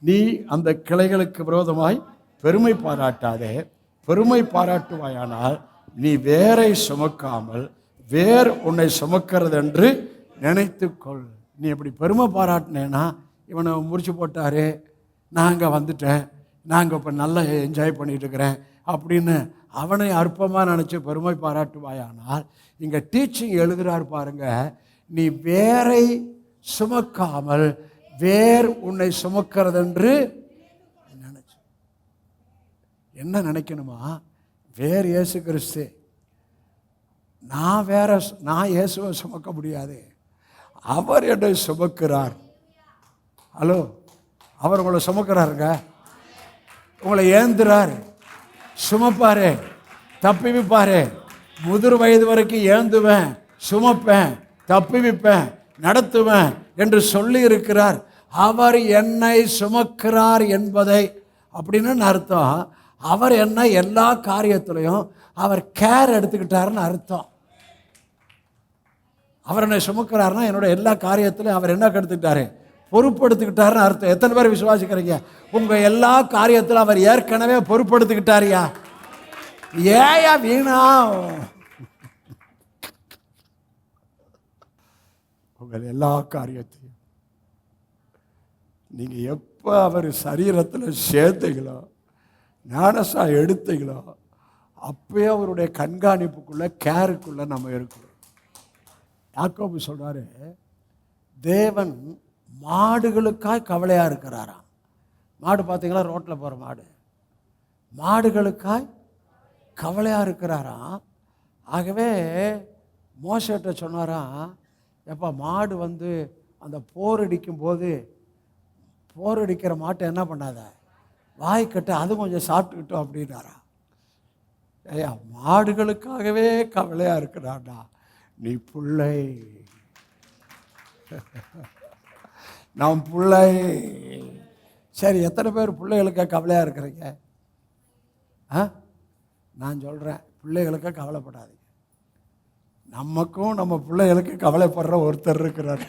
நீ அந்த கிளைகளுக்கு விரோதமாய் பெருமை பாராட்டாதே. பெருமை பாராட்டுவாயானால் நீ வேரை சுமக்காமல் வேர் உன்னை சுமக்கிறது என்று நினைத்துக்கொள். நீ எப்படி பெருமை பாராட்டினேன்னா, இவனை முறிச்சு போட்டாரு, நான் அங்கே வந்துட்டேன், நாங்கள் இப்போ நல்லா என்ஜாய் பண்ணிட்டு இருக்கிறேன் அப்படின்னு அவனை அற்பமாக நினச்சி பெருமை பாராட்டுவாயானால், இங்கே டீச்சிங் எழுதுகிறார் பாருங்க, நீ வேரை சுமக்காமல் வேர் உன்னை சுமக்கிறது என்று நினைச்சு. என்ன நினைக்கணுமா? வேர் இயேசு கிறிஸ்து. நான் இயேசுவை சுமக்க முடியாது, அவர் என்னை சுமக்கிறார். ஹலோ, அவர் உங்களை சுமக்கிறாருங்க, உங்களை ஏந்துறாரு, சுமப்பாரு, தப்பிவிப்பாரு. முதிர் வயது வரைக்கும் ஏந்துவேன், சுமப்பேன், தப்பிவிப்பேன், நடத்துவேன் என்று சொல்லி இருக்கிறார். அவர் என்னை சுமக்கிறார் என்பதை அப்படின்னு அர்த்தம். அவர் என்ன எல்லா காரியத்திலையும் அவர் கேர் எடுத்துக்கிட்டாருன்னு அர்த்தம். அவர் என்னை சுமக்கிறாருன்னா என்னோட எல்லா காரியத்திலையும் அவர் என்ன எடுத்துக்கிட்டாரு? பொறுப்படுத்திக்கிட்டாருன்னு அர்த்தம். எத்தனை பேர் விசுவாசிக்கிறீங்க? உங்க எல்லா காரியத்திலும் அவர் ஏற்கனவே பொறுப்படுத்திக்கிட்டாரியா? ஏயா வீணா உங்கள் எல்லா காரியத்தையும் நீங்க எப்ப அவர் சரீரத்தில் சேர்த்தீங்களோ, ஞானசா எடுத்தீங்களோ, அப்பயே அவருடைய கண்காணிப்புக்குள்ள கேருக்குள்ள நம்ம இருக்கிறோம். யாக்கோபு சொல்றாரு, தேவன் மாடுகளுக்காய் கவலையா இருக்கிறாராம். மாடு பார்த்தீங்களா, ரோட்டில் போகிற மாடு, மாடுகளுக்காய் கவலையா இருக்கிறாராம். ஆகவே மோசேட்ட சொன்னாராம், எப்போ மாடு வந்து அந்த போர் அடிக்கும் போது, போர் அடிக்கிற மாட்டை என்ன பண்ணாத, வாய்க்கட்டு அது கொஞ்சம் சாப்பிட்டுக்கிட்டோம் அப்படின்னாரா. ஐயா, மாடுகளுக்காகவே கவலையா இருக்கிறாடா நீ பிள்ளை, நாம் பிள்ளை. சரி, எத்தனை பேர் பிள்ளைகளுக்காக கவலையாக இருக்கிறீங்க? நான் சொல்கிறேன், பிள்ளைகளுக்காக கவலைப்படாதீங்க. நமக்கும் நம்ம பிள்ளைகளுக்கு கவலைப்படுற ஒருத்தர் இருக்கிறார்.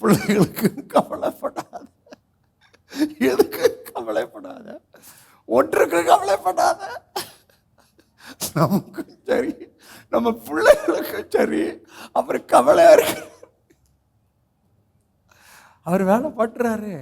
பிள்ளைகளுக்கு கவலைப்படாத, எதுக்கு கவலைப்படாத, ஒன்றுக்கு கவலைப்படாத. நமக்கும் சரி, நம்ம பிள்ளைகளுக்கும் சரி, அவர் கவலையா இருக்கு. அவர் வேலை பட்டுறாரு.